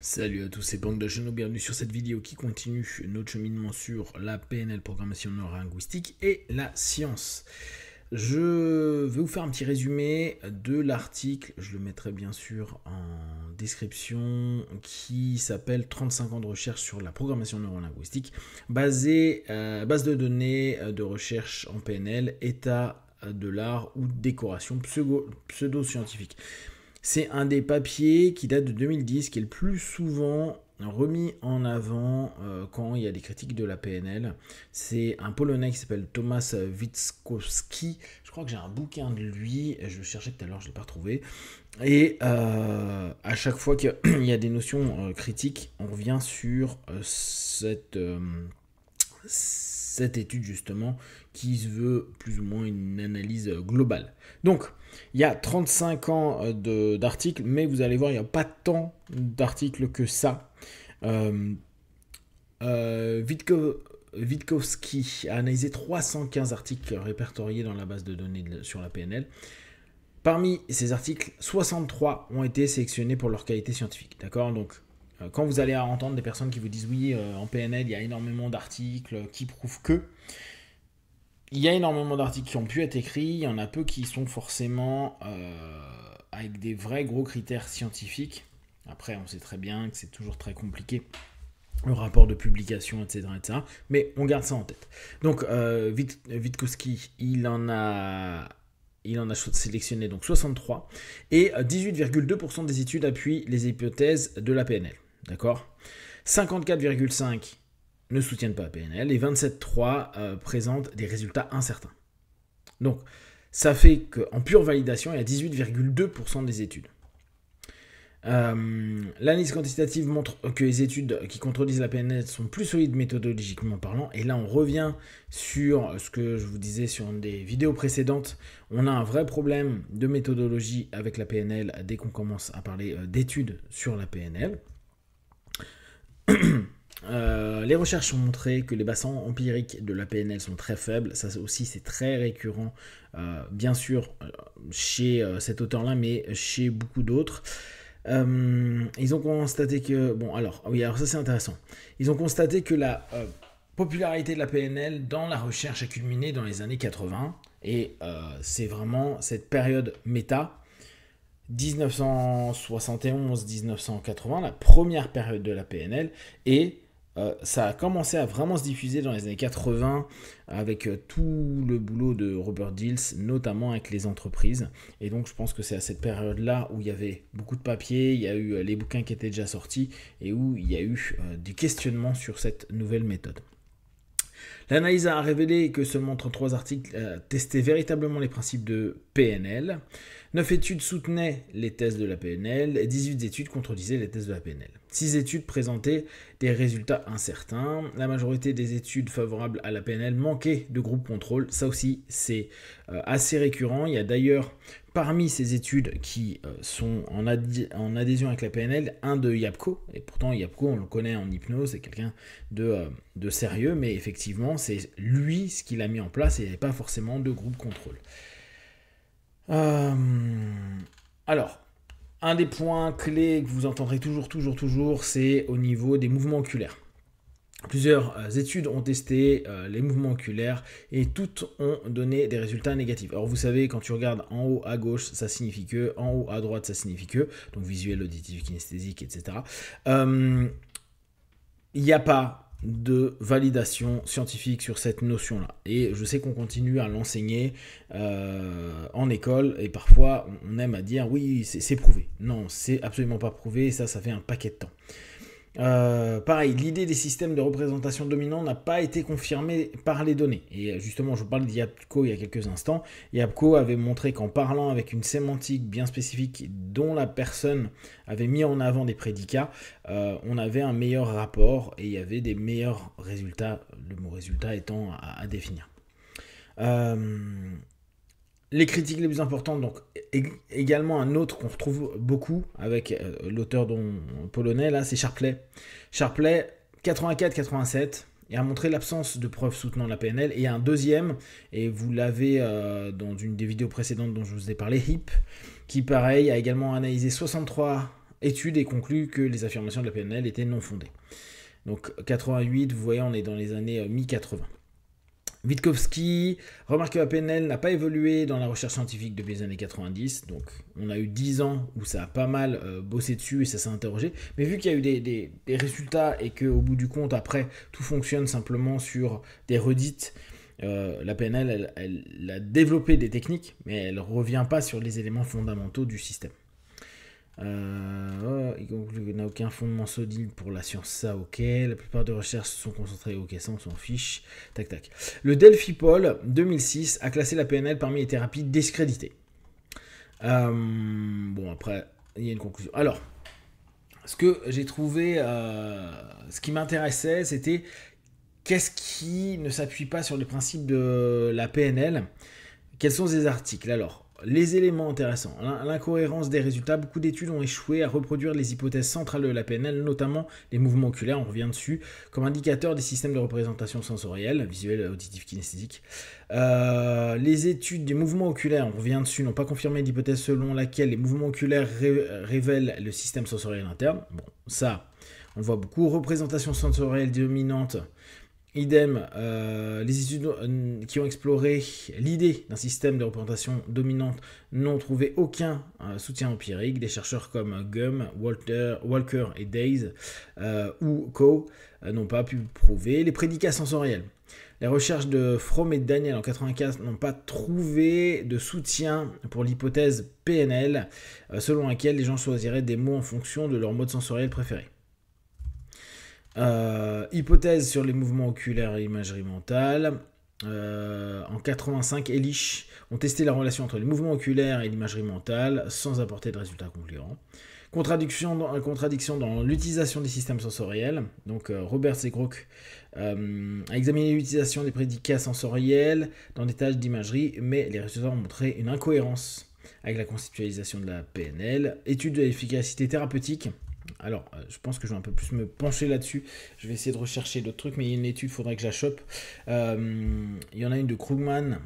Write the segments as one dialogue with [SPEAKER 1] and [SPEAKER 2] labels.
[SPEAKER 1] Salut à tous, c'est Banque de Cheno, bienvenue sur cette vidéo qui continue notre cheminement sur la PNL, programmation neurolinguistique et la science. Je vais vous faire un petit résumé de l'article, je le mettrai bien sûr en description, qui s'appelle 35 ans de recherche sur la programmation neurolinguistique, base de données de recherche en PNL, état de l'art ou décoration pseudo-scientifique. C'est un des papiers qui date de 2010, qui est le plus souvent remis en avant quand il y a des critiques de la PNL. C'est un Polonais qui s'appelle Tomasz Witkowski. Je crois que j'ai un bouquin de lui, je le cherchais tout à l'heure, je ne l'ai pas retrouvé. Et à chaque fois qu'il y a des notions critiques, on revient sur cette étude justement qui se veut plus ou moins une analyse globale. Donc, il y a 35 ans d'articles, mais vous allez voir, il n'y a pas tant d'articles que ça. Witkowski a analysé 315 articles répertoriés dans la base de données sur la PNL. Parmi ces articles, 63 ont été sélectionnés pour leur qualité scientifique. D'accord ? Donc, quand vous allez entendre des personnes qui vous disent oui, en PNL, il y a énormément d'articles qui prouvent que, il y a énormément d'articles qui ont pu être écrits, il y en a peu qui sont forcément avec des vrais gros critères scientifiques. Après, on sait très bien que c'est toujours très compliqué, le rapport de publication, etc. etc. mais on garde ça en tête. Donc, Witkowski, il en a sélectionné donc 63, et 18,2% des études appuient les hypothèses de la PNL. D'accord ? 54,5% ne soutiennent pas la PNL et 27,3% présentent des résultats incertains. Donc, ça fait qu'en pure validation, il y a 18,2% des études. L'analyse quantitative montre que les études qui contredisent la PNL sont plus solides méthodologiquement parlant. Et là, on revient sur ce que je vous disais sur une des vidéos précédentes. On a un vrai problème de méthodologie avec la PNL dès qu'on commence à parler d'études sur la PNL. Les recherches ont montré que les bassins empiriques de la PNL sont très faibles. Ça aussi, c'est très récurrent, bien sûr, chez cet auteur-là, mais chez beaucoup d'autres. Ils ont constaté que... Bon, alors ça c'est intéressant. Ils ont constaté que la popularité de la PNL dans la recherche a culminé dans les années 80. Et c'est vraiment cette période méta, 1971-1980, la première période de la PNL. Et ça a commencé à vraiment se diffuser dans les années 80 avec tout le boulot de Robert Dills, notamment avec les entreprises. Et donc je pense que c'est à cette période-là où il y avait beaucoup de papiers, il y a eu les bouquins qui étaient déjà sortis et où il y a eu du questionnement sur cette nouvelle méthode. L'analyse a révélé que seulement 33 articles testaient véritablement les principes de PNL. 9 études soutenaient les thèses de la PNL et 18 études contredisaient les thèses de la PNL. 6 études présentaient des résultats incertains. La majorité des études favorables à la PNL manquaient de groupe contrôle. Ça aussi, c'est assez récurrent. Il y a d'ailleurs, parmi ces études qui sont en adhésion avec la PNL, un de Yapko. Et pourtant, Yapko, on le connaît en hypnose, c'est quelqu'un de sérieux. Mais effectivement, c'est lui ce qu'il a mis en place et il n'y avait pas forcément de groupe contrôle. Alors, un des points clés que vous entendrez toujours, c'est au niveau des mouvements oculaires. Plusieurs études ont testé les mouvements oculaires et toutes ont donné des résultats négatifs. Alors vous savez, quand tu regardes en haut à gauche, ça signifie que, en haut à droite, ça signifie que, donc visuel, auditif, kinesthésique, etc. Il n'y a pas de validation scientifique sur cette notion-là. Et je sais qu'on continue à l'enseigner en école, et parfois on aime à dire oui, c'est prouvé. Non, c'est absolument pas prouvé, et ça fait un paquet de temps. Pareil, l'idée des systèmes de représentation dominants n'a pas été confirmée par les données. Et justement, je vous parle d'Yapko il y a quelques instants. Yapko avait montré qu'en parlant avec une sémantique bien spécifique dont la personne avait mis en avant des prédicats, on avait un meilleur rapport et il y avait des meilleurs résultats, le mot résultat étant à définir. Les critiques les plus importantes, donc également un autre qu'on retrouve beaucoup avec l'auteur polonais, là, c'est Sharpley. Sharpley, 84-87, et a montré l'absence de preuves soutenant la PNL. Et un deuxième, et vous l'avez dans une des vidéos précédentes dont je vous ai parlé, HIP, qui pareil a également analysé 63 étude et conclut que les affirmations de la PNL étaient non fondées. Donc 88, vous voyez, on est dans les années mi-80. Witkowski remarque que la PNL n'a pas évolué dans la recherche scientifique depuis les années 90, donc on a eu 10 ans où ça a pas mal bossé dessus et ça s'est interrogé, mais vu qu'il y a eu des résultats et qu'au bout du compte, après, tout fonctionne simplement sur des redites, la PNL, elle a développé des techniques, mais elle ne revient pas sur les éléments fondamentaux du système. Il conclut qu'il n'a aucun fondement solide pour la science, ça ok. La plupart des recherches sont concentrées, ok, ça on s'en fiche. Tac tac. Le Delphi Poll 2006 a classé la PNL parmi les thérapies discréditées. Bon après, il y a une conclusion. Alors, ce que j'ai trouvé, ce qui m'intéressait, c'était qu'est-ce qui ne s'appuie pas sur les principes de la PNL. Quels sont ces articles? Alors, les éléments intéressants. L'incohérence des résultats. Beaucoup d'études ont échoué à reproduire les hypothèses centrales de la PNL, notamment les mouvements oculaires, on revient dessus, comme indicateur des systèmes de représentation sensorielle, visuelle, auditive, kinesthésique. Les études des mouvements oculaires, on revient dessus, n'ont pas confirmé l'hypothèse selon laquelle les mouvements oculaires révèlent le système sensoriel interne. Bon, ça, on voit beaucoup. Représentation sensorielle dominante. Idem, les études qui ont exploré l'idée d'un système de représentation dominante n'ont trouvé aucun soutien empirique. Des chercheurs comme Gum, Walker et Days ou Co n'ont pas pu prouver les prédicats sensoriels. Les recherches de Fromm et Daniel en 1995 n'ont pas trouvé de soutien pour l'hypothèse PNL selon laquelle les gens choisiraient des mots en fonction de leur mode sensoriel préféré. Hypothèse sur les mouvements oculaires et l'imagerie mentale. En 85, Ehrlich ont testé la relation entre les mouvements oculaires et l'imagerie mentale sans apporter de résultats concluants. Contradiction dans l'utilisation des systèmes sensoriels. Donc Roberts et Grock a examiné l'utilisation des prédicats sensoriels dans des tâches d'imagerie, mais les résultats ont montré une incohérence avec la conceptualisation de la PNL. Étude de l'efficacité thérapeutique. Alors, je pense que je vais un peu plus me pencher là-dessus. Je vais essayer de rechercher d'autres trucs, mais il y a une étude, il faudrait que je la chope. Il y en a une de Krugman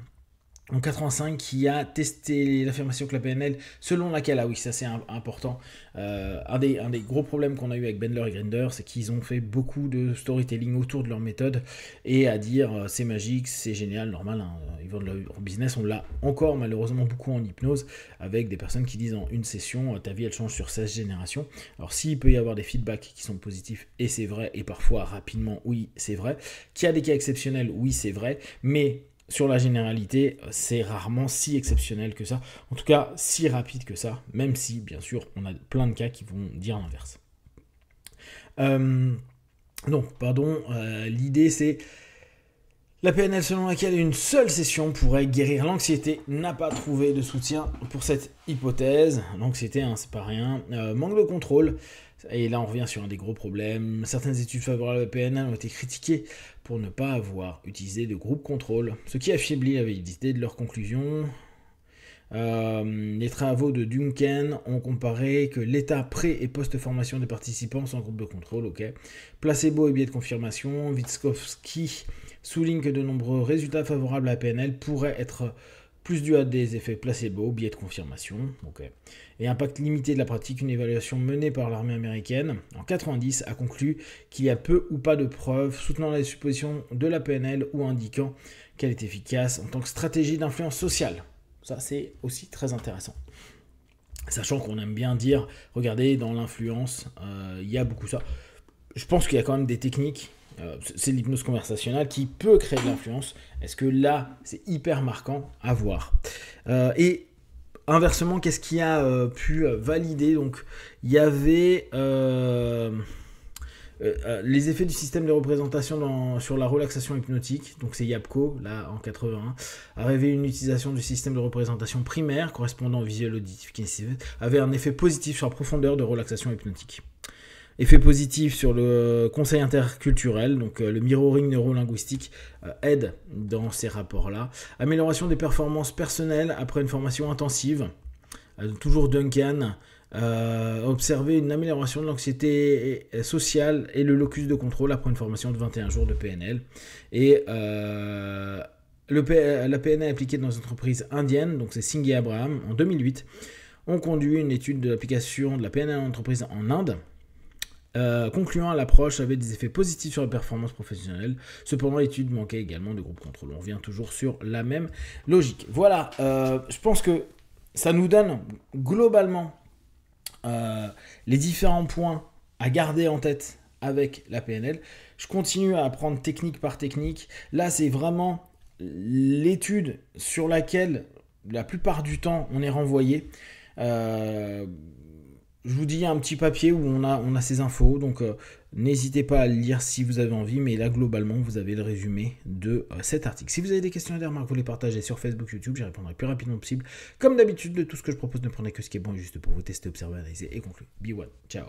[SPEAKER 1] en 85 qui a testé l'affirmation que la PNL, selon laquelle, ah oui, ça c'est important, un des gros problèmes qu'on a eu avec Bendler et Grinder, c'est qu'ils ont fait beaucoup de storytelling autour de leur méthode et à dire c'est magique, c'est génial, normal, hein, ils vendent leur business. On l'a encore malheureusement beaucoup en hypnose avec des personnes qui disent en une session, ta vie elle change sur 16 générations. Alors s'il peut y avoir des feedbacks qui sont positifs, et c'est vrai, et parfois rapidement, oui, c'est vrai, qu'il y a des cas exceptionnels, oui, c'est vrai, mais sur la généralité, c'est rarement si exceptionnel que ça. En tout cas, si rapide que ça, même si, bien sûr, on a plein de cas qui vont dire l'inverse. L'idée c'est la PNL selon laquelle une seule session pourrait guérir l'anxiété n'a pas trouvé de soutien pour cette hypothèse. L'anxiété, hein, c'est pas rien. Manque de contrôle. Et là, on revient sur un des gros problèmes. Certaines études favorables à la PNL ont été critiquées pour ne pas avoir utilisé de groupe contrôle, ce qui affaiblit la validité de leurs conclusions. Les travaux de Duncan ont comparé que l'état pré- et post-formation des participants sans groupe de contrôle, ok. Placebo et biais de confirmation. Witkowski souligne que de nombreux résultats favorables à la PNL pourraient être plus dû à des effets placebo, biais de confirmation, ok. Et impact limité de la pratique, une évaluation menée par l'armée américaine en 90 a conclu qu'il y a peu ou pas de preuves soutenant la supposition de la PNL ou indiquant qu'elle est efficace en tant que stratégie d'influence sociale. Ça, c'est aussi très intéressant. Sachant qu'on aime bien dire, regardez, dans l'influence, il y a beaucoup ça. Je pense qu'il y a quand même des techniques. C'est l'hypnose conversationnelle qui peut créer de l'influence. Est-ce que là, c'est hyper marquant à voir. Et inversement, qu'est-ce qui a pu valider? Donc, il y avait les effets du système de représentation sur la relaxation hypnotique. Donc, c'est Yapko, là, en 81, a révélé une utilisation du système de représentation primaire correspondant au visuel auditif qui avait un effet positif sur la profondeur de relaxation hypnotique. Effet positif sur le conseil interculturel, donc le mirroring neurolinguistique aide dans ces rapports-là. Amélioration des performances personnelles après une formation intensive. Toujours Duncan observé une amélioration de l'anxiété sociale et le locus de contrôle après une formation de 21 jours de PNL. Et la PNL appliquée dans une entreprise indienne, donc c'est Singh et Abraham, en 2008, ont conduit une étude de l'application de la PNL en entreprise en Inde. Concluant, l'approche avait des effets positifs sur la performance professionnelle. Cependant, l'étude manquait également de groupe contrôle. On revient toujours sur la même logique. Voilà, je pense que ça nous donne globalement les différents points à garder en tête avec la PNL. Je continue à apprendre technique par technique. Là, c'est vraiment l'étude sur laquelle, la plupart du temps, on est renvoyé. Je vous dis un petit papier où on a ces infos, donc n'hésitez pas à le lire si vous avez envie, mais là globalement vous avez le résumé de cet article. Si vous avez des questions et des remarques, vous les partagez sur Facebook, YouTube, j'y répondrai le plus rapidement possible. Comme d'habitude, de tout ce que je propose, ne prenez que ce qui est bon et juste pour vous tester, observer, analyser et conclure. Be one, ciao.